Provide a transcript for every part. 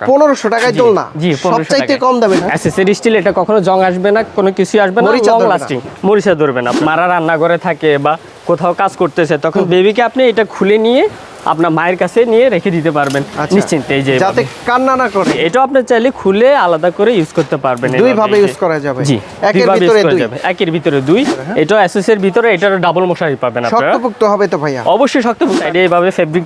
1500 টাকায় দোলনা। জি, সবচাইতে কম দামে না? অ্যাকসেসরি স্টিল, এটা কখনো জং আসবে না, কোনো কিছু আসবে না, লং লাস্টিং, মরিচা ধরবে না। মারা রান্নাঘরে থাকে বা কোথাও কাজ করতেছে, তখন বেবিকে আপনি এটা খুলে নিয়ে আপনার মায়ের কাছে নিয়ে রেখে দিতে পারবেন নিশ্চিন্তে, এই যে যাতে কান্না না করে। এটা আপনি চাইলে খুলে আলাদা করে ইউজ করতে পারবেন, দুই ভাবে ইউজ করা যাবে। জি, একের ভিতরে দুই, একের ভিতরে দুই। এটা এসএসের ভিতরে, এটার ডাবল মশারি পাবেন আপনারা। শক্তপোক্ত হবে তো ভাইয়া? অবশ্যই শক্তপোক্ত। এটা এইভাবে ফেব্রিক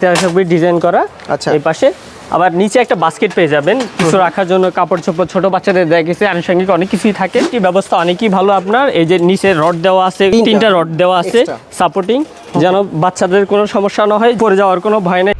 ডিজাইন করা। আচ্ছা, এই পাশে আবার নিচে একটা বাস্কেট পেয়ে যাবেন কিছু রাখার জন্য, কাপড় চোপড়, ছোট বাচ্চাদের দেখা গেছে আনুষঙ্গিক অনেক কিছুই থাকে। এই ব্যবস্থা অনেকই ভালো আপনার। এই যে নিচে রড দেওয়া আছে, 3টা রড দেওয়া আছে সাপোর্টিং, যেন বাচ্চাদের কোনো সমস্যা না হয়, পড়ে যাওয়ার কোনো ভয় নেই।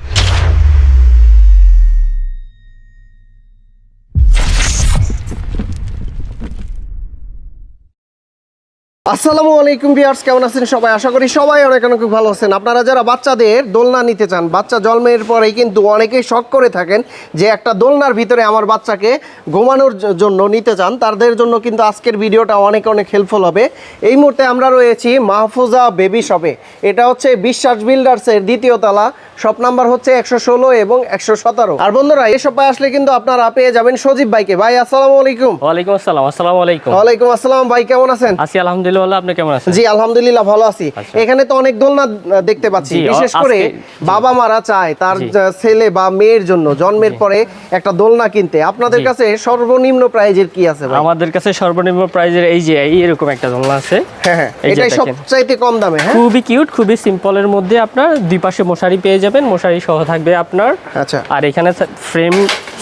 আসসালামু আলাইকুম ভিউয়ার্স, কেমন আছেন সবাই? আশা করি সবাই অনেক অনেক ভালো আছেন। আপনারা যারা বাচ্চাদের দোলনা নিতে চান, বাচ্চা জন্মের পরেই কিন্তু অনেকেই শখ করে থাকেন যে একটা দোলনার ভিতরে আমার বাচ্চাকে ঘুমানোর জন্য নিতে চান, তাদের জন্য কিন্তু আজকের ভিডিওটা অনেক অনেক হেল্পফুল হবে। এই মুহূর্তে আমরা রয়েছি মাহফুজা বেবি শপে। এটা হচ্ছে বিশ্বাস বিল্ডার্সের দ্বিতীয় তলা, শপ নাম্বার হচ্ছে 116 এবং 117। আর বন্ধুরা, এই শপে আসলে কিন্তু আপনারা পেয়ে যাবেন সজীব ভাইকে। ভাই আসসালামু আলাইকুম। ওয়ালাইকুম আসসালাম। আসসালামু আলাইকুম। ওয়ালাইকুম আসসালাম। ভাই কেমন আছেন? আছি আলহামদুলিল্লাহ, আপনি কেমন আছেন? জি আলহামদুলিল্লাহ ভালো আছি। এখানে তো অনেক দোলনা দেখতে পাচ্ছি, বিশেষ করে বাবা মারা চায় তার ছেলে বা মেয়ের জন্য জন্মের পরে একটা দোলনা কিনতে। আপনাদের কাছে সর্বনিম্ন প্রাইজের কি আছে ভাই? আমাদের কাছে সর্বনিম্ন প্রাইজের এই যে এরকম একটা দোলনা আছে। হ্যাঁ, এটাই সবচাইতে কম দামে। হ্যাঁ, খুবই কিউট, খুবই সিম্পলের মধ্যে আপনার দুই পাশে মশারি পেয়ে যাবেন, মশারি সহ থাকবে আপনার। আচ্ছা, আর এখানে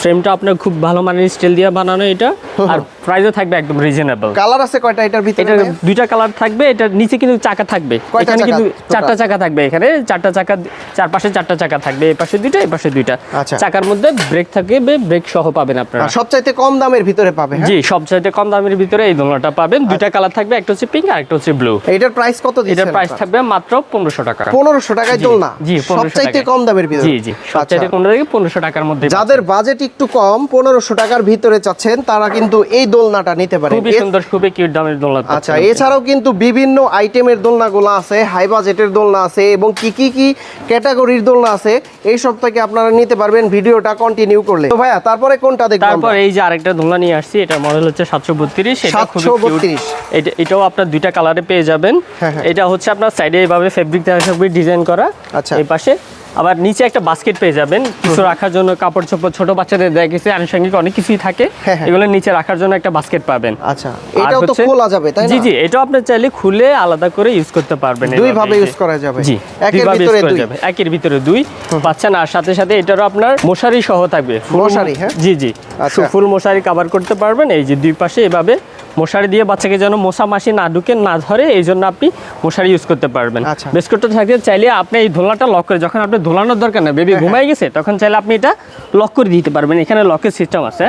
ফ্রেমটা আপনার খুব ভালো মানের স্টিল দিয়ে বানানো এটা। আর প্রাইসও থাকবে একদম রিজনেবল। কালার আছে কয়টা এটার ভিতরে? এটা দুইটা কালার থাকবে। এটা নিচে কিন্তু চাকা থাকবে, এখানে কিন্তু 4টা চাকা থাকবে। এখানে 4টা চাকা, চারপাশে 4টা চাকা থাকবে, এই পাশে দুইটা, এই পাশে দুইটা। চাকার মধ্যে ব্রেক থাকবে, ব্রেক সহ পাবেন আপনারা। সবচাইতে কম দামের ভিতরে পাবেন? জি, সবচাইতে কম দামের ভিতরে এই দোলনাটা পাবেন। দুইটা কালার থাকবে, একটা হচ্ছে পিঙ্ক আর একটা হচ্ছে ব্লু। এটার প্রাইস কত দিচ্ছেন? এটার প্রাইস থাকবে মাত্র 1500 টাকা। 1500 টাকায় দোলনা? জি, সবচাইতে কম দামের ভিতরে। জি জি, সবচাইতে কম দামে 1500 টাকার মধ্যে। যাদের বাজেট একটু কম, 1500 টাকার ভিতরে চাচ্ছেন, তারা কিন্তু এই দোলনাটা নিতে পারেন। খুবই সুন্দর, খুবই কিউট দামের দোলনা। আচ্ছা, এছাড়াও কিন্তু বিভিন্ন আইটেমের দোলনাগুলো আছে, হাই বাজেটের দোলনা আছে, এবং কি কি কি ক্যাটাগরির দোলনা আছে এই সব থেকে আপনারা নিতে পারবেন ভিডিওটা কন্টিনিউ করলে। তো ভাইয়া তারপরে কোনটা দেখব? তারপর এই যে আরেকটা দোলনা নিয়ে আসছি, এটা মডেল হচ্ছে 732। এটা খুবই কিউট। এটাও আপনার দুইটা কালারে পেয়ে যাবেন। এটা হচ্ছে আপনার সাইডে এইভাবে ফেব্রিক ডিজাইন করা। আচ্ছা, এই পাশে আবার নিচে একটা বাস্কেট পেয়ে যাবেন কিছু রাখার জন্য, কাপড় চোপড়, ছোট বাচ্চাদের দেখা গেছে আনুষঙ্গিক অনেক কিছুই থাকে, এগুলো নিচে রাখার জন্য একটা বাস্কেট পাবেন। আচ্ছা, এটাও তো খোলা যাবে তাই না? জি জি, এটাও আপনি চাইলে খুলে আলাদা করে ইউজ করতে পারবেন। দুই ভাবে ইউজ করা যাবে। জি, একের ভিতরে দুই। একের ভিতরে দুই পাচ্ছেন। আর সাথে সাথে এটারও আপনার মশারি সহ থাকবে, মশারি। হ্যাঁ, জি জি, ফুল মশারি কভার করতে পারবেন। এই যে দুই পাশে এভাবে মশারি দিয়ে বাচ্চাকে যেন মশা মাছি না ঢুকে, না ধরে, এই জন্য আপনি মশারি ইউজ করতে পারবেন। বিস্কুটটা থাকতে চাইলে আপনি এই দোলনাটা লক করে, যখন আপনি দোলানোর দরকার না, বেবি ঘুমাই গেছে, তখন চাইলে আপনি এটা লক করে দিতে পারবেন। এখানে লকের সিস্টেম আছে,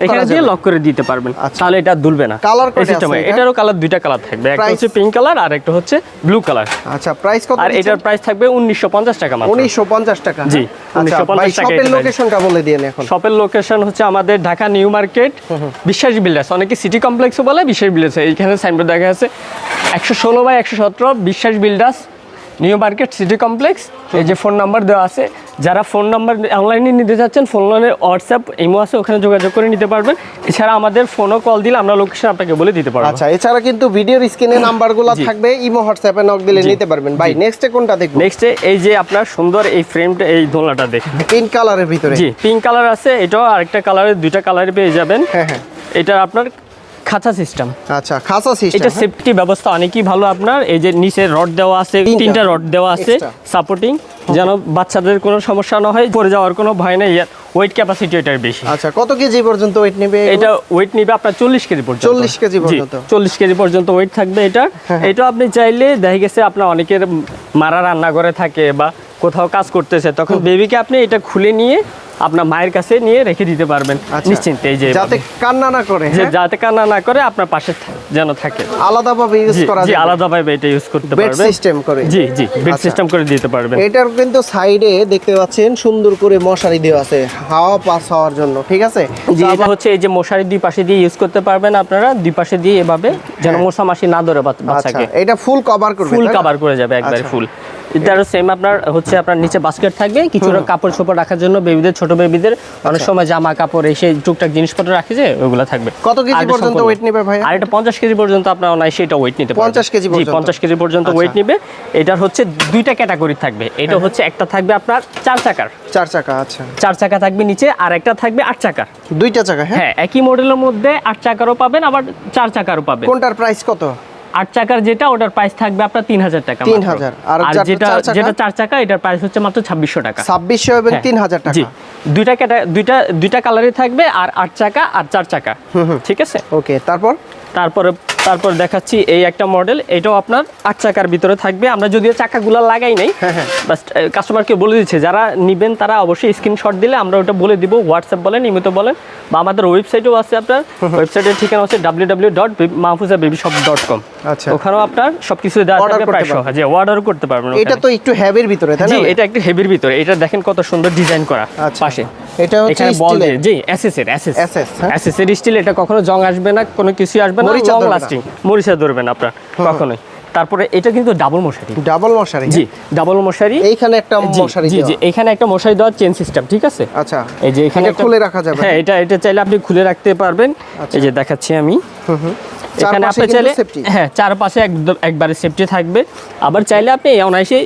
এখানে দিয়ে লক করে দিতে পারবেন, তাহলে এটা দুলবে না। কালার কোড সিস্টেম, এটারও কালার দুইটা কালার থাকবে, একটা হচ্ছে পিঙ্ক কালার আর একটা হচ্ছে ব্লু কালার। আচ্ছা, প্রাইস কত? আর এটার প্রাইস থাকবে 1950 টাকা মাত্র। 1950 টাকা? জি, 1950 টাকা। শপের লোকেশনটা বলে দিয়েন এখন। শপের লোকেশন হচ্ছে আমাদের ঢাকা নিউ মার্কেট, বিশ্বাস বিল্ডার্স, অনেকে সিটি কমপ্লেক্সও বলে, বিশ্বাস বিল্ডার্স। এইখানে সাইনবোর্ড দেখা আছে 116/117 বিশ্বাস builders, new market, city complex. এই যে ফোন নাম্বার দেওয়া আছে, যারা ফোন নাম্বার অনলাইনে নিতে চাচ্ছেন, ফোন লাইনে হোয়াটসঅ্যাপ ইমো আছে, ওখানে যোগাযোগ করে নিতে পারবেন। এছাড়া আমাদের ফোনও কল দিলে আমরা লোকেশন আপনাকে বলে দিতে পারবো। আচ্ছা, এছাড়া কিন্তু ভিডিওর স্ক্রিনে নাম্বারগুলো থাকবে, ইমো হোয়াটসঅ্যাপে নক দিলে নিতে পারবেন। ভাই নেক্সটে কোনটা দেখব? নেক্সটে এই যে আপনার সুন্দর এই ফ্রেমটা, এই দোলনাটা দেখুন, পিঙ্ক কালারের ভিতরে। জি, পিঙ্ক কালার আছে। এটাও আরেকটা কালারের, দুইটা কালারে পেয়ে যাবেন। হ্যাঁ হ্যাঁ, এটা আপনার খাঁচা সিস্টেম। আচ্ছা, খাঁচা সিস্টেম। এটা সেফটি ব্যবস্থা অনেকই ভালো আপনার। এই যে নিচে রড দেওয়া আছে, 3টা রড দেওয়া আছে সাপোর্টিং, যেন বাচ্চাদের কোনো সমস্যা না হয়, পড়ে যাওয়ার কোনো ভয় নেই। ওয়েট ক্যাপাসিটি এটার বেশি। আচ্ছা, কত কেজি পর্যন্ত ওয়েট নেবে? এটা ওয়েট নেবে আপনার 40 কেজি পর্যন্ত। 40 কেজি পর্যন্ত? 40 কেজি পর্যন্ত ওয়েট থাকবে এটা। এটা আপনি চাইলে দেখা গেছে আপনার অনেকের মারা রান্নাঘরে থাকে বা কোথাও কাজ করতেছে, তখন বেবিকে আপনি এটা খুলে নিয়ে আপনার মায়ের কাছে নিয়ে রেখে দিতে পারবেন নিশ্চিন্তে, এই যে যাতে কান্না না করে। যাতে কান্না না করে, আপনার পাশে যেন থাকে। আলাদাভাবে ইউজ করা যায়? জি, আলাদাভাবে এটা ইউজ করতে পারবেন, বেড সিস্টেম করে। জি জি, বেড সিস্টেম করে দিতে পারবেন। এটার কিন্তু সাইডে দেখতে পাচ্ছেন সুন্দর করে মশারি দেওয়া আছে হাওয়া পাস হওয়ার জন্য, ঠিক আছে? জি, এটা হচ্ছে এই যে মশারি দুই পাশে দিয়ে ইউজ করতে পারবেন আপনারা, দুই পাশে দিয়ে এভাবে যেন মশা মাছি না ধরে বাচ্চাকে। এটা ফুল কভার করবে? ফুল কভার করে যাবে একবারে ফুল। এটারও সেম আপনার হচ্ছে আপনার নিচে বাস্কেট থাকবে, কিছুটা কাপড় চোপড় রাখার জন্য, বেবিদের ছোট বেবিদের অনেক সময় জামা কাপড় এসে টুকটাক জিনিসপত্র রাখে যে ওগুলো থাকবে। কত কেজি পর্যন্ত ওয়েট নেবে ভাই? আর এটা 50 কেজি পর্যন্ত আপনার অনায়াসে এটা ওয়েট নিতে পারবে। 50 কেজি পর্যন্ত? 50 কেজি পর্যন্ত ওয়েট নিবে। এটার হচ্ছে দুইটা ক্যাটাগরি থাকবে। এটা হচ্ছে একটা থাকবে আপনার 4 চাকার, 4 চাকা। আচ্ছা, 4 চাকা থাকবে নিচে, আর একটা থাকবে 8 চাকার। দুইটা চাকা? হ্যাঁ, একই মডেলের মধ্যে 8 চাকারও পাবেন, আবার 4 চাকারও পাবেন। কোনটার প্রাইস কত? 8 চাকার যেটা, ওটার প্রাইস থাকবে আপনার 3000 টাকা। 3000। আর যেটা 4 চাকা, এটার প্রাইস হচ্ছে মাত্র 2600 টাকা। 2600 এবং 3000 টাকা। জি, দুইটা কালারই থাকবে, আর 8 চাকা আর 4 চাকা। ঠিক আছে, ওকে। তারপর দেখাচ্ছি এই একটা মডেল, এটাও আপনার 8 চাকার ভিতরে থাকবে। আমরা যদিও চাকাগুলো লাগাই নাই, বাস কাস্টমারকে বলে দিচ্ছে, যারা নিবেন তারা অবশ্যই স্ক্রিনশট দিলে আমরা ওটা বলে দিব। হোয়াটসঅ্যাপ বলেন, ইমেতে বলেন, বা আমাদের ওয়েবসাইটও আছে। আপনার ওয়েবসাইটের ঠিকানা হচ্ছে www.mahfuzababysshop.com। আচ্ছা, ওখানেও আপনার সবকিছু দেওয়া থাকবে, প্রায় সহ যে অর্ডার করতে পারবেন। এটা তো একটু হেভির ভিতরে, তাই না? জি, এটা একটু হেভির ভিতরে। এটা দেখেন কত সুন্দর ডিজাইন করা পাশে। এটা হচ্ছে স্টিলের, জি, এসএস এর স্টিল। এটা কখনো জং আসবে না, কোনো কিছু আসবে না, লং লাস্টিং, মরিচা ধরবে না আপনার কখনোই। তারপরে এটা কিন্তু ডাবল মশারি। ডাবল মশারি? জি, ডাবল মশারি। এইখানে একটা মশারি দেওয়া? জি, এখানে একটা মশারি দেওয়া, চেন সিস্টেম। ঠিক আছে। আচ্ছা, এই যে এখানে খুলে রাখা যাবে? হ্যাঁ, এটা চাইলে আপনি খুলে রাখতে পারবেন। এই যে দেখাচ্ছি আমি, এখানে আপনি চাইলে, হ্যাঁ, চারপাশে একবারে সেফটি থাকবে। আবার চাইলে আপনি অনায়াসে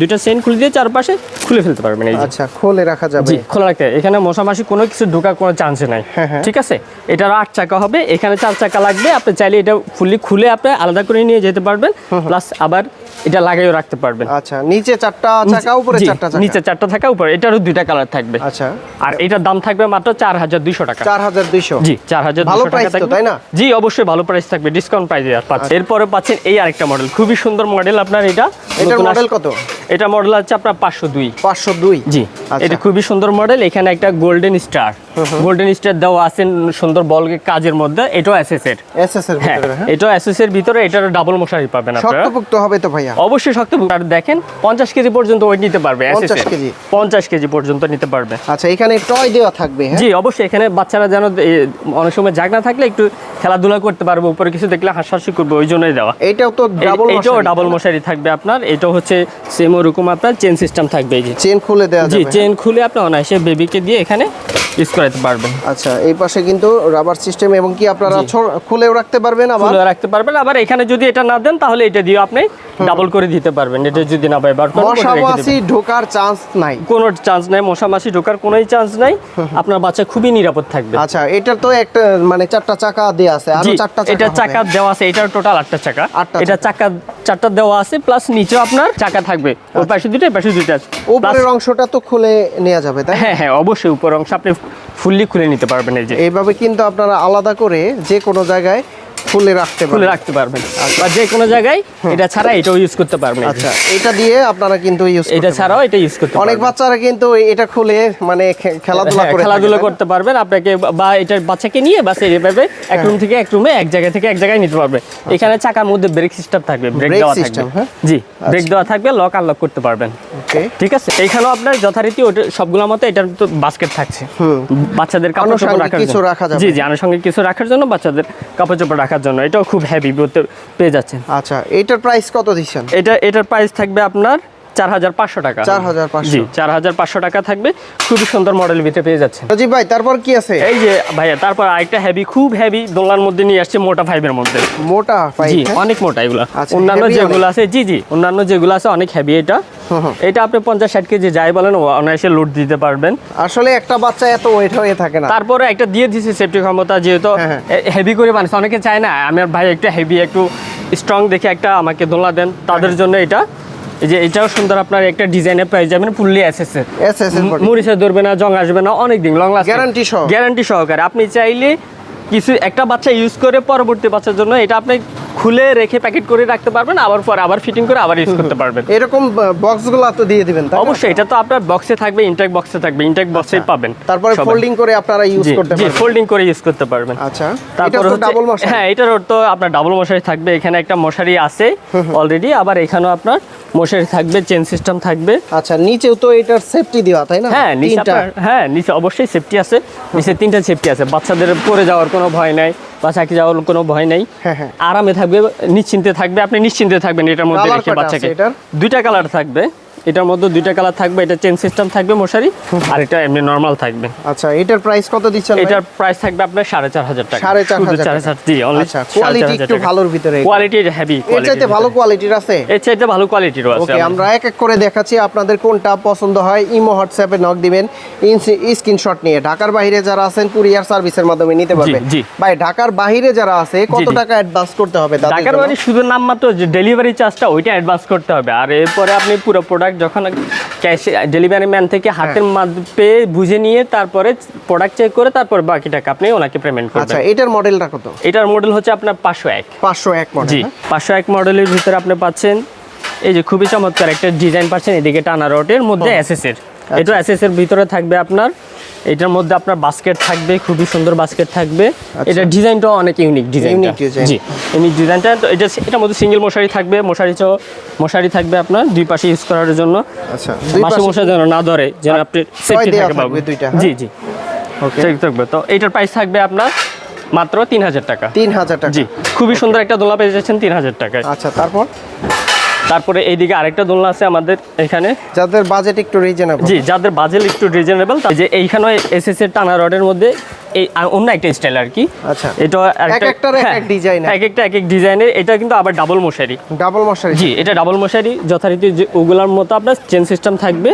দুইটা চেন খুলে দিয়ে চারপাশে খুলে ফেলতে পারবেন। এই যে, আচ্ছা, খুলে রাখা যাবে? জি, খোলা রাখতে। এখানে মশামাছি কোনো কিছু ঢোকার কোনো চান্স নাই। ঠিক আছে। এটার 8 চাকা হবে, এখানে 4 চাকা লাগবে। আপনি চাইলে এটা ফুললি খুলে আপনি আলাদা করে নিয়ে যেতে পারবেন, প্লাস আবার এটা লাগাইও রাখতে পারবেন। আচ্ছা, নিচে 4টা চাকা, উপরে 4টা চাকা? নিচে 4টা থাকা, উপরে এটারও 2টা কালার থাকবে। আচ্ছা, আর এটার দাম থাকবে মাত্র 4200 টাকা। 4200? জি, 4200 ভালো টাকা প্রাইস তো, তাই না? জি, অবশ্যই ভালো প্রাইস থাকবে, ডিসকাউন্ট প্রাইসে পাচ্ছেন। এরপরে পাচ্ছেন এই আরেকটা মডেল, খুবই সুন্দর মডেল আপনার। এটার মডেল কত? এটা মডেল আছে আপনার 502। 502? জি, এটা খুবই সুন্দর মডেল। এখানে একটা গোল্ডেন স্টার দেওয়া আছে সুন্দর বল কাজের মধ্যে। এটাও এসএস এর ভিতরে? হ্যাঁ, এটাও এসএস এর ভিতরে। এটারও ডাবল মশারি পাবেন আপনারা। শক্তপোক্ত হবে তো ভাইয়া? অবশ্যই শক্তপোক্ত। আর দেখেন 50 কেজি পর্যন্ত ওয়েট নিতে পারবে। 50 কেজি? 50 কেজি পর্যন্ত নিতে পারবে। আচ্ছা, এখানে টয় দেওয়া থাকবে? জি, অবশ্যই। এখানে বাচ্চারা যেন অনেক সময় জাগ না থাকলে একটু খেলাধুলা করতে পারবে, উপরে কিছু দেখলে হাসাহাসি করবে, ওই জন্যই দেওয়া। এটাও তো ডাবল মশারি? এটাও ডাবল মশারি থাকবে আপনার। এটাও হচ্ছে সেম ওরকম আপনার চেন সিস্টেম থাকবে। এই যে চেন খুলে দেওয়া যাবে? জি, চেন খুলে আপনি অনায়াসে বেবিকে দিয়ে এখানে ইউজ করাতে পারবেন। আচ্ছা, এই পাশে কিন্তু রাবার সিস্টেম, এবং কি আপনারা খুলেও রাখতে পারবেন? আবার এখানে যদি এটা না দেন তাহলে এটা দিয়ে আপনি ডাবল করে দিতে পারবেন। এটা যদি না ব্যবহার করেন, মশামাছি ঢোকার চান্স নাই? কোনো চান্স নাই, মশামাছি ঢোকার কোনোই চান্স নাই। আপনার বাচ্চা খুবই নিরাপদ থাকবে। আচ্ছা, এটা তো একটা মানে 4টা চাকা দেওয়া আছে, আর 4টা চাকা? এটা চাকা দেওয়া আছে, এটার টোটাল 8টা চাকা। এটা চাকা 4টা দেওয়া আছে, প্লাস নিচেও আপনার চাকা থাকবে। ওই পাশে দুটো, এই পাশে দুটো। উপরের অংশটা তো খুলে নেওয়া যাবে, তাই? হ্যাঁ, অবশ্যই উপরের অংশ আপনি ফুললি খুলে নিতে পারবেন। এই যে এইভাবে কিন্তু আপনারা আলাদা করে যে কোনো জায়গায় খুলে রাখতে পারবেন, বা যে কোনো জায়গায় এটা ছাড়া এটাও ইউজ করতে পারবেন। আচ্ছা, এটা দিয়ে আপনারা কিন্তু ইউজ এটা ছাড়াও এটা ইউজ করতে পারবেন। অনেক বাচ্চারা কিন্তু এটা খুলে মানে খেলাধুলা করতে পারবেন। আপনাকে বা এটার বাচ্চাকে নিয়ে বাস এইভাবে এক রুম থেকে এক রুমে, এক জায়গা থেকে এক জায়গায় নিতে পারবে। এখানে চাকার মধ্যে ব্রেক সিস্টেম থাকবে, ব্রেক দেওয়া থাকবে। জি, ব্রেক দেওয়া থাকবে, লক আনলক করতে পারবেন। ঠিক আছে। এইখানেও আপনার যথারীতি সবগুলোর মতো এটার তো বাস্কেট থাকছে, বাচ্চাদের কাপড় চোপড় রাখার জন্য। জি, আনুষঙ্গিক কিছু রাখার জন্য, বাচ্চাদের কাপড় চোপড় রাখার জন্য। এটাও খুব হেভি পেয়ে যাচ্ছেন। আচ্ছা, এটার প্রাইস কত দিচ্ছেন? এটার প্রাইস থাকবে আপনার 4500 টাকা। 4500? জি, 4500 টাকা থাকবে। খুবই সুন্দর মডেল ভিতরে পেয়ে যাচ্ছেন। জি ভাই, তারপর কি আছে? এই যে ভাইয়া, তারপর আরেকটা খুব হেভি দোলনার মধ্যে নিয়ে আসছে, মোটা ফাইবের মধ্যে। মোটা ফাইব? জি, অনেক মোটা এগুলা। অন্যান্য যেগুলো আছে, জি, অন্যান্য যেগুলো আছে অনেক হেভি। এটা আপনি 50-60 কেজি যাই বলেন অনায়াসে লোড দিতে পারবেন। আসলে একটা বাচ্চা এত ওয়েট হয়ে থাকে না। তারপরে একটা দিয়ে দিয়েছে সেফটি ক্ষমতা, যেহেতু হেভি করে বানিয়েছে। অনেকে চায় না আমার ভাই একটু হেভি, একটু স্ট্রং দেখে একটা আমাকে দোলনা দেন, তাদের জন্য এটা। এই যে এটাও সুন্দর, আপনার একটা ডিজাইনের প্রাইস যাবেন ফুললি এসএস এর। মরিচা ধরবে না, জং আসবে না, অনেক দিন লং লাস্টিং, গ্যারান্টি সহকারে। আপনি চাইলে কিছু একটা বাচ্চা ইউজ করে পরবর্তী বাচ্চার জন্য এটা আপনি খুলে রেখে প্যাকেট করে রাখতে পারবেন, আবার ফিটিং করে আবার ইউজ করতে পারবেন। এরকম বক্সগুলো তো দিয়ে দিবেন? অবশ্যই, এটা তো আপনার বক্সে থাকবে, ইনটেক বক্সে থাকবে, ইনটেক বক্সেই পাবেন। তারপরে ফোল্ডিং করে আপনারা ইউজ করতে পারবেন? জি, ফোল্ডিং করে ইউজ করতে পারবেন। আচ্ছা, তারপর ডাবল মশারি? হ্যাঁ, এটার তো আপনার ডাবল মশারি থাকবে। এখানে একটা মশারি আছে অলরেডি, আবার এখানেও আপনার মশারি থাকবে, চেন সিস্টেম থাকবে। আচ্ছা, নিচেও তো এটার সেফটি দেওয়া, তাই না? হ্যাঁ, নিচে অবশ্যই সেফটি আছে। নিচে 3টা সেফটি আছে, বাচ্চাদের পড়ে যাওয়ার কোনো ভয় নাই। বা চাকরি যাওয়ার কোনো ভয় নেই। হ্যাঁ হ্যাঁ। আরামে থাকবে, নিশ্চিন্তে থাকবে, আপনি নিশ্চিন্তে থাকবেন এটার মধ্যে Colour রেখে কয়টা বাচ্চাকে। আছে এটার? দুইটা কালার থাকবে, এটার মধ্যে দুইটা কালার থাকবে, এটা চেন সিস্টেম থাকবে মশারি, আর এটা এমনি নরমাল থাকবে। আচ্ছা, এটার প্রাইস কত দিচ্ছেন? এটার প্রাইস থাকবে আপনার 4500 টাকা। 4500 টাকা। 4500, জি, অনলি। আচ্ছা, কোয়ালিটি একটু ভালোর ভিতরে। কোয়ালিটি হেভি, এর চাইতে ভালো কোয়ালিটির আছে? এর চাইতে ভালো কোয়ালিটিরও আছে। ওকে, আমরা এক এক করে দেখাচ্ছি, আপনাদের কোনটা পছন্দ হয় ইমো হোয়াটসঅ্যাপে নক দিবেন, স্ক্রিনশট নিয়ে। ঢাকার বাইরে যারা আছেন কুরিয়ার সার্ভিসের মাধ্যমে নিতে পারবেন। জি। ভাই, ঢাকার বাইরে যারা আছে কত জি। টাকা অ্যাডভান্স করতে হবে তাদের ঢাকার জন্য? বাইরে শুধু নামমাত্র যে ডেলিভারি চার্জটা ওইটা অ্যাডভান্স করতে হবে, আর এরপরে আপনি পুরো প্রোডাক্ট যখন ক্যাশ ডেলিভারি ম্যান থেকে হাতের মাধ্যমে বুঝে নিয়ে তারপরে প্রোডাক্ট চেক করে তারপর বাকি টাকা আপনি ওনাকে পেমেন্ট করবেন। আচ্ছা, এটার মডেলটা কত? এটার মডেল হচ্ছে আপনার 501। 501 মডেল। জি, 501 মডেলের ভিতরে আপনি পাচ্ছেন এই যে খুবই চমৎকার একটা ডিজাইন পাচ্ছেন, এদিকে টানা রডের মধ্যে এসএস এর। এটা এসএস এর ভিতরে থাকবে আপনার, এটার মধ্যে আপনার বাস্কেট থাকবে, খুবই সুন্দর বাস্কেট থাকবে। এটা ডিজাইনটাও অনেক ইউনিক ডিজাইন। Unique design। জি, ইউনিক ডিজাইনটা। তো এটার মধ্যে সিঙ্গেল মশারি থাকবে, মশারি থাকবে আপনার দুই পাশে ইউজ করার জন্য। আচ্ছা, দুই মাসে পাশে মশা যেন না ধরে, যেন আপনি সেফটি দেয়া থাকে থাকবে পাবেন। দুইটা, হ্যাঁ? জি জি, ওকে, ঠিক থাকবে। তো এটার প্রাইস থাকবে আপনার মাত্র 3000 টাকা। 3000 টাকা। জি, খুবই সুন্দর একটা দোলনা পেয়ে যাচ্ছেন 3000 টাকায়। আচ্ছা, তারপরে এইদিকে আরেকটা দোলনা আছে আমাদের এখানে, যাদের বাজেট একটু রিজনেবল। জি, যাদের বাজেট একটু রিজনেবল, যে এইখানে এসএস এর টানা রডের মধ্যে এই অন্য একটা স্টাইল আর কি। আচ্ছা, এটা একটার এক এক ডিজাইন, এক এক ডিজাইনের। এটা কিন্তু আবার ডাবল মশারি। ডাবল মশারি। জি, এটা ডাবল মশারি যথারীতি যে ওগুলার মতো আপনার চেন সিস্টেম থাকবে।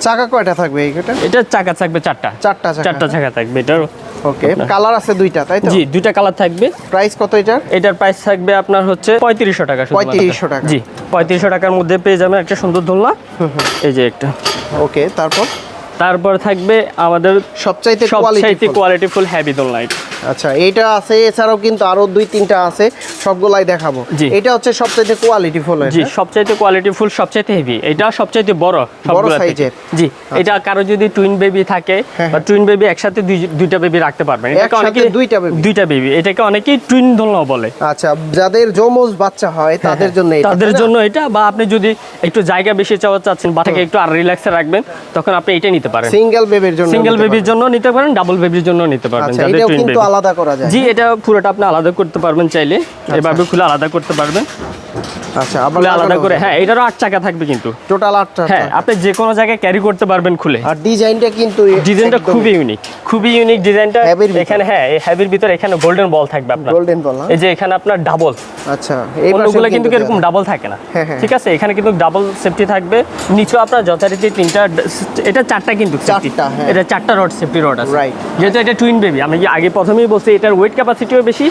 চাকা কয়টা থাকবে এইটা? এটা চাকা থাকবে চারটা চাকা থাকবে এটার। ওকে, কালার আছে দুইটা, তাই তো? জি, দুইটা কালার থাকবে। প্রাইস কত এটার? এটার প্রাইস থাকবে আপনার হচ্ছে 3500 টাকা। 3500 টাকা। জি, 3500 টাকার মধ্যে পেয়ে যাবেন একটা সুন্দর দোলনা। এই যে একটা। ওকে, তারপর থাকবে আমাদের সবচাইতে কোয়ালিটিফুল হেভি দোলনা। আচ্ছা, এইটা আছে, এছাড়াও কিন্তু আরো 2-3টা আছে, সবগুলাই দেখাবো। জি। এটা হচ্ছে সবচাইতে কোয়ালিটিফুল। জি, সবচাইতে কোয়ালিটিফুল, সবচাইতে হেভি। এটা সবচাইতে বড় সবগুলা থেকে। সাইজের। জি, এটা কারো যদি টুইন বেবি থাকে বা টুইন বেবি একসাথে দুইটা বেবি রাখতে পারবেন। এটাকে অনেকে দুইটা বেবি, এটাকে অনেকেই টুইন দোলনা বলে। আচ্ছা, যাদের যমজ বাচ্চা হয় তাদের জন্য এটা, তাদের জন্য এটা। বা আপনি যদি একটু জায়গা বেশি চাচ্ছেন, বাচ্চাকে একটু আর রিল্যাক্সে রাখবেন, তখন আপনি এটা নিতে পারেন। সিঙ্গেল বেবির জন্য, সিঙ্গেল বেবির জন্য নিতে পারেন, ডাবল বেবির জন্য নিতে পারবেন। আচ্ছা, যাদের এটাও টুইন কিন্তু বেবি আলাদা করা যায়। জি, এটা পুরোটা আপনি আলাদা করতে পারবেন চাইলে, এভাবে খুলে আলাদা করতে পারবেন। আচ্ছা, খুলে আলাদা করে। হ্যাঁ, এটারও 8 চাকা থাকবে কিন্তু টোটাল 8টা। হ্যাঁ, আপনি যে কোনো জায়গায় ক্যারি করতে পারবেন খুলে। আর ডিজাইনটা খুবই ইউনিক ডিজাইনটা। এখানে হ্যাঁ, এই হেভির ভিতরে এখানে গোল্ডেন বল থাকবে আপনার। গোল্ডেন বল, এই যে এখানে আপনার ডাবল। আচ্ছা, অন্যগুলো কিন্তু এরকম ডাবল থাকে না। ঠিক আছে, এখানে কিন্তু ডাবল সেফটি থাকবে। নিচেও আপনার যথারীতি 3টা, এটা 4টা কিন্তু সেফটি। এটা 4টা রড সেফটি রড আছে। রাইট। যেহেতু এটা টুইন বেবি, আমি আগে প্রথমেই বলছি এটার ওয়েট ক্যাপাসিটিও বেশি,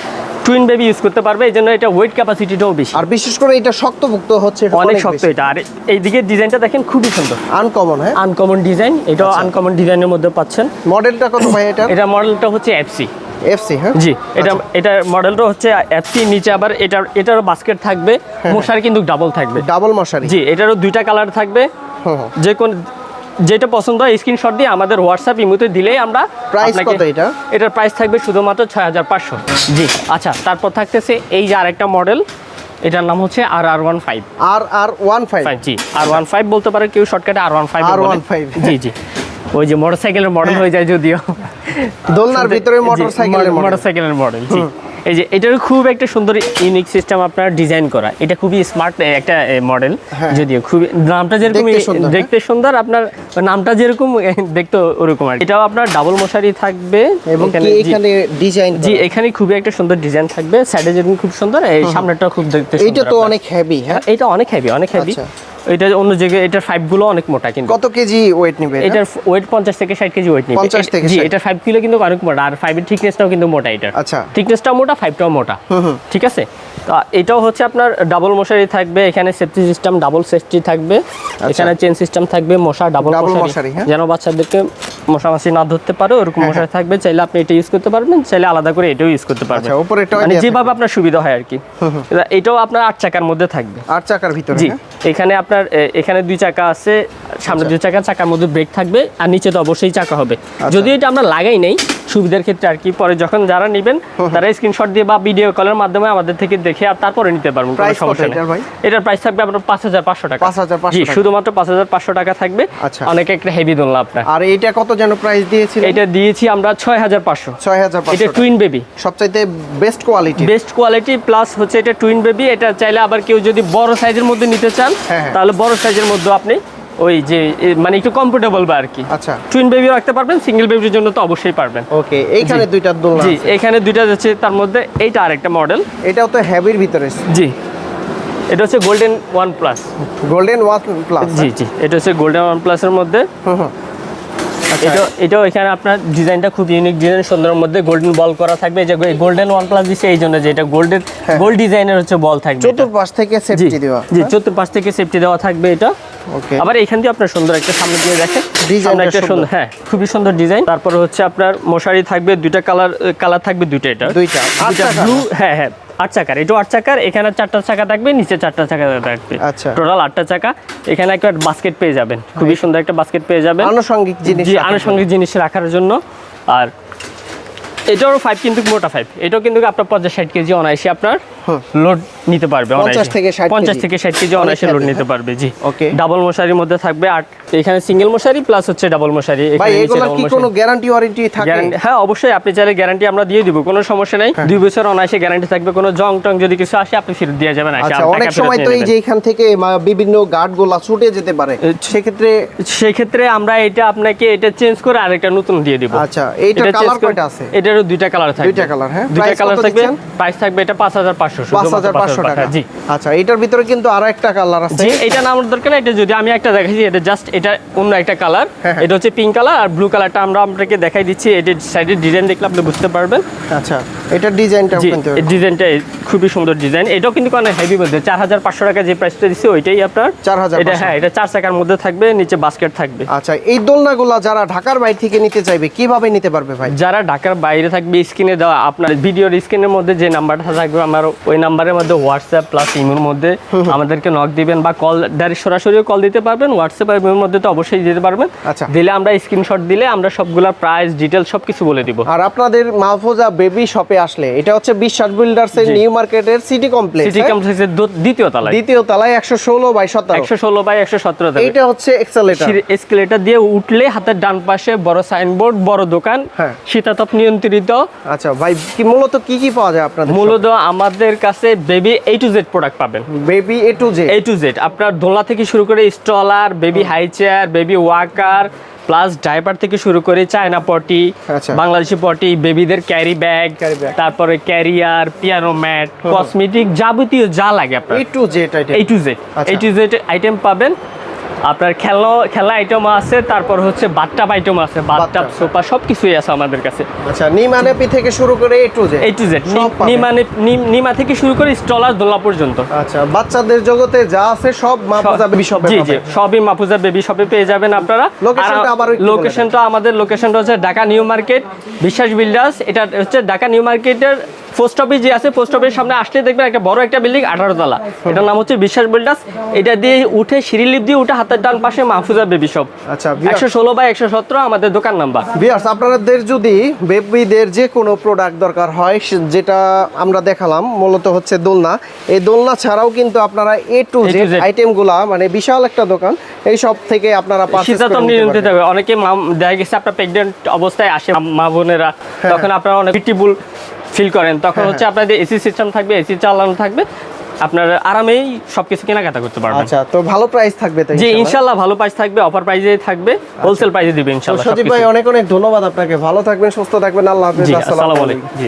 টুইন বেবি ইউজ করতে পারবে, এই জন্য এটা ওয়েট ক্যাপাসিটিটাও বেশি। আর বিশেষ করে এটা শক্তপোক্ত হচ্ছে, অনেক শক্ত এটা। আর এইদিকে ডিজাইনটা দেখেন, খুবই সুন্দর, আনকমন। হ্যাঁ, আনকমন ডিজাইন। এটাও আনকমন ডিজাইনের মধ্যে পাচ্ছেন। মডেলটা কত ভাই এটা? এটা মডেলটা হচ্ছে এফসি। হ্যাঁ, জি, এটার মডেলটা হচ্ছে এফসি। নিচে আবার এটারও বাস্কেট থাকবে, মশারি কিন্তু ডাবল থাকবে, ডাবল মশারি। জি, এটারও দুইটা কালার থাকবে। যে কোন যেটা পছন্দ হয় স্ক্রিনশট দিয়ে আমাদের হোয়াটসঅ্যাপ ইমোতে দিলেই আমরা। প্রাইস কত এটা? এটার প্রাইস থাকবে শুধুমাত্র 6500। জি, আচ্ছা, তারপর থাকতেছে এই যে আরেকটা মডেল, এটার নাম হচ্ছে RR15। RR15। জি, R15 বলতে পারে কেউ, শর্টকাটে R15। জি জি, ওই যে মোটরসাইকেলের মডেল হয়ে যায় যদিও, দোলনার ভিতরে মোটরসাইকেলের মডেল। জি, এই যে এটার খুব একটা সুন্দর ইউনিক সিস্টেম আপনার ডিজাইন করা। এটা খুবই স্মার্ট একটা মডেল, যদিও খুবই নামটা যেরকম দেখতে সুন্দর, আপনার নামটা যেরকম দেখতে ওরকম আর। এটাও আপনার ডাবল মশারি থাকবে এবং এখানে ডিজাইন। জি, এখানে খুবই একটা সুন্দর ডিজাইন থাকবে, সাইডে যেরকম খুব সুন্দর, এই সামনেটাও খুব দেখতে সুন্দর। এটা তো অনেক হেভি। হ্যাঁ, এটা অনেক হেভি। এটা অন্য জায়গায় এটার 5 গুলো অনেক মোটা কিন্তু। কত কেজি ওয়েট নেবে? এটার ওয়েট 50 থেকে 60 কেজি ওয়েট নেবে। 50 থেকে 60। জি, এটা 5 কিলো কিন্তু অনেক মোটা। আর 5 এর থিকনেসটাও কিন্তু মোটা এটার। আচ্ছা, থিকনেসটাও মোটা, 5টাও মোটা। ঠিক আছে, তো এটাও হচ্ছে আপনার ডাবল মশারি থাকবে, এখানে সেফটি সিস্টেম ডাবল সেফটি থাকবে, এখানে চেন সিস্টেম থাকবে, মশা ডাবল মশারি, যেন বাচ্চাদেরকে মশামাছি না ধরতে পারে ওরকম মশারি থাকবে। চাইলে আপনি এটা ইউজ করতে পারবেন, চাইলে আলাদা করে এটাও ইউজ করতে পারবেন। আচ্ছা, উপরেটাও মানে যেভাবে আপনার সুবিধা হয় আর কি। এটাও আপনার 8 চাকার মধ্যে থাকবে। 8 চাকার ভিতরে। জি, এখানে আপনার এখানে 2 চাকা আছে, সামনে 2 চাকার মধ্যে ব্রেক থাকবে, আর নিচে তো অবশ্যই চাকা হবে। যদি এটা আমরা লাগাই নেই সুবিধার ক্ষেত্রে আর কি, পরে যখন যারা নেবেন তারা স্ক্রিনশট দিয়ে বা ভিডিও কলের মাধ্যমে আমাদের থেকে দেখে দেখে আর তারপরে নিতে পারবেন, কোনো Price কত সমস্যা এটার ভাই? নেই। এটার প্রাইস থাকবে আপনার 5,500 টাকা। 5,500 জি, টাকা। শুধুমাত্র 5,500 টাকা থাকবে। আচ্ছা। অনেক একটা হেভি দোলনা আপনার। আর এইটা কত যেন প্রাইস দিয়েছিল? এটা দিয়েছি আমরা 6,500। 6,500 এটা টুইন বেবি, সবচাইতে best quality. Best quality plus হচ্ছে এটা টুইন বেবি। এটা চাইলে আবার কেউ যদি বড় সাইজের মধ্যে নিতে চান হ্যাঁ। তাহলে বড় সাইজের মধ্যে আপনি ওই যে মানে একটু কমফোর্টেবল বা আর কি আচ্ছা। টুইন বেবিও রাখতে পারবেন, সিঙ্গেল বেবির জন্য তো অবশ্যই পারবেন। ওকে, এইখানে জি। দুইটা দোলনা জি, আছে। এখানে দুইটা যাচ্ছে, তার মধ্যে এইটা আরেকটা মডেল। এটাও তো হেভির ভিতরে। জি, এটা হচ্ছে golden one plus. Golden one plus. জি জি, এটা হচ্ছে গোল্ডেন ওয়ান প্লাসের মধ্যে। এটাও এখানে আপনার ডিজাইনটা খুব ইউনিক ডিজাইন, সুন্দরের মধ্যে গোল্ডেন বল করা থাকবে। এই যে গোল্ডেন ওয়ান প্লাস দিচ্ছে এই জন্য যে এটা গোল্ডেন গোল্ড ডিজাইনের হচ্ছে বল থাকবে। চতুর্পাশ থেকে সেফটি দেওয়া। জি, চতুর্পাশ থেকে সেফটি দেওয়া থাকবে এটা। ওকে, আবার এখান দিয়ে আপনার সুন্দর একটা সামনে দিয়ে দেখেন ডিজাইনটা সামনে একটা সুন্দর। সুন্দর, হ্যাঁ খুবই সুন্দর ডিজাইন। তারপরে হচ্ছে আপনার মশারি থাকবে দুইটা কালার থাকবে দুইটা, এটা দুইটা ব্লু। হ্যাঁ হ্যাঁ, 8 চাকার, এটাও 8 চাকার। এখানে 4টা চাকা থাকবে, নিচে 4টা চাকা থাকবে। আচ্ছা। টোটাল 8টা চাকা। এখানে একটা বাস্কেট পেয়ে যাবেন, খুবই সুন্দর একটা বাস্কেট পেয়ে যাবেন আনুষঙ্গিক জিনিস। জি, আনুষঙ্গিক জিনিস রাখার জন্য। আর এটাও 5 কিন্তু মোটা 5। এটাও কিন্তু আপনার 50-60 কেজি অনায়াসে আপনার লোড নিতে পারবে। 50 থেকে 60 50 থেকে 60 কেজি অনায়াসে লোড নিতে পারবে। জি, ওকে। ডাবল মশারির মধ্যে থাকবে। আর এখানে সিঙ্গেল মশারি প্লাস হচ্ছে ডাবল মশারি। ভাই এখানে নিচে এগুলোর double কি মশারি। কোনো গ্যারান্টি ওয়ারেন্টি থাকে? হ্যাঁ অবশ্যই, আপনি চাইলে গ্যারান্টি আমরা দিয়ে দিব, কোনো সমস্যা নাই। 2 বছর অনায়াসে গ্যারান্টি থাকবে। কোনো জং টং যদি কিছু আসে আপনি ফেরত দিয়ে যাবেন। আচ্ছা, অনেক সময় তো এই যে এখান থেকে বিভিন্ন গার্ডগুলা ছুটে যেতে পারে, সেক্ষেত্রে আমরা এটা আপনাকে এটা চেঞ্জ করে আরেকটা নতুন দিয়ে দিব। আচ্ছা, এইটা কালার কয়টা আছে? এটারও দুইটা কালার থাকবে। দুইটা কালার, হ্যাঁ। দুইটা Price কালার কত থাকবে। দিচ্ছেন? প্রাইস থাকবে এটা 5,500। 5,500 টাকা। জি। আচ্ছা, এটার ভিতরে কিন্তু আরো একটা কালার আছে। জি, এটা না আমার দরকার না। এটা যদি আমি একটা দেখাইছি, এটা জাস্ট এটা অন্য একটা কালার। হ্যাঁ। এটা হচ্ছে পিঙ্ক কালার আর ব্লু কালারটা আমরা আপনাকে দেখাই দিচ্ছি। এটা সাইডের ডিজাইন দেখলে আপনি বুঝতে পারবেন। আচ্ছা, এটার ডিজাইনটা জি, কিন্তু এই ডিজাইনটা খুবই সুন্দর ডিজাইন। এটাও কিন্তু অনেক হেভি মধ্যে 4,500 টাকা যে প্রাইসটা দিচ্ছি ওইটাই আপনার 4,500 এটা। হ্যাঁ, এটা 4 চাকার মধ্যে থাকবে, নিচে বাস্কেট থাকবে। আচ্ছা, এই দোলনাগুলা যারা ঢাকার বাইরে থেকে নিতে চাইবে কিভাবে নিতে পারবে ভাই? যারা ঢাকার বাইরে থাকবে, স্ক্রিনে দেওয়া আপনার ভিডিওর স্ক্রিনের মধ্যে যে নাম্বারটা থাকবে আমার ওই নাম্বারের মধ্যে হোয়াটসঅ্যাপ প্লাস ইমোর মধ্যে আমাদেরকে নক দিবেন বা কল ডাইরেক্ট সরাসরিও কল দিতে পারবেন। হোয়াটসঅ্যাপ আর ইমোর মধ্যে তো অবশ্যই দিতে পারবেন। আচ্ছা। দিলে আমরা স্ক্রিনশট দিলে আমরা সবগুলা প্রাইস ডিটেল সবকিছু বলে দিব। আর আপনাদের মাহফুজা বেবি শপে আসলে, এটা হচ্ছে বিশ্বাস বিল্ডার্সের নিউ মার্কেটের সিটি কমপ্লেক্স। সিটি কমপ্লেক্সের দ্বিতীয় তলায়। দ্বিতীয় তলায় 116/17। 116/117। এটা হচ্ছে এক্সেলেটর। এসকেলেটর দিয়ে উঠলে হাতের ডান পাশে বড় সাইনবোর্ড, বড় দোকান, হ্যাঁ। শীতাতপ নিয়ন্ত্রিত। আচ্ছা ভাই, কি মূলত কি পাওয়া যায় আপনাদের? মূলত আমাদের কাছে baby A to Z product পাবেন। Baby A to Z। A to Z আপনার দোলনা থেকে শুরু করে stroller, baby high chair, baby walker plus diaper থেকে শুরু করে চায়না পটি, আচ্ছা। বাংলাদেশি পটি, বেবিদের ক্যারি ব্যাগ, তারপরে ক্যারিয়ার, পিয়ানো ম্যাট, কসমেটিক, যাবতীয় যা লাগে আপনার A to Z item. A to Z আচ্ছা। A to Z আইটেম পাবেন। আপনার খেলা আইটেম আছে, তারপর হচ্ছে বাথটাব আইটেম আছে, বাথটাব সোফা সবকিছুই আছে আমাদের কাছে। আচ্ছা, নিমানেপি থেকে শুরু করে A to Z। A to Z সব পাবেন। নিমা থেকে শুরু করে স্টলার দোলনা পর্যন্ত। আচ্ছা, বাচ্চাদের জগতে যা আছে সব মাহফুজা বেবি শপে জি জি, পাবেন। সবই মাহফুজা বেবি শপে পেয়ে যাবেন আপনারা। লোকেশনটা আবার একটু বলে দেন। লোকেশনটা আমাদের লোকেশনটা হচ্ছে ঢাকা নিউ মার্কেট, বিশ্বাস বিল্ডার্স। এটা হচ্ছে ঢাকা নিউ মার্কেটের পোস্ট অফিস যে আছে, পোস্ট অফিসের সামনে আসলে দেখবেন একটা বড় একটা বিল্ডিং 18 তলা। এটার নাম হচ্ছে বিশ্বাস বিল্ডার্স। এটা দিয়ে উঠে সিঁড়ি লিফট দিয়ে উঠে হাতের ডান পাশে মাহফুজা বেবি শপ। আচ্ছা, 116/117 আমাদের দোকান নাম্বার। ভিউয়ার্স, আপনাদের যদি বেবিদের যে কোনো প্রোডাক্ট দরকার হয়, যেটা আমরা দেখালাম মূলত হচ্ছে দোলনা, এই দোলনা ছাড়াও কিন্তু আপনারা A to Z আইটেমগুলা, মানে বিশাল একটা দোকান, এই সব থেকে আপনারা পারচেজ শীতাতপ করে নিতে নিয়ন্ত্রিত পারবেন। হবে। অনেকে দেখা গেছে আপনার প্রেগনেন্ট অবস্থায় আসে মা বোনেরা, তখন আপনারা অনেক পিটিবুল ফিল করেন, তখন হচ্ছে আপনাদের এসি সিস্টেম থাকবে, এসি চালানো থাকবে, আপনার আরামেই সবকিছু কেনাকাটা করতে পারবেন। আচ্ছা, তো ভালো প্রাইস থাকবে তো জি ইনশাআল্লাহ ভালো প্রাইস থাকবে, অফার প্রাইসে থাকবে, হোলসেল প্রাইসে দিবে ইনশাআল্লাহ। সজীব ভাই, অনেক ধন্যবাদ আপনাকে। ভালো থাকবেন, সুস্থ থাকবেন। আল্লাহ হাফেজ। জি, আসসালামু আসসালামু আলাইকুম। আলাইকুম। জি।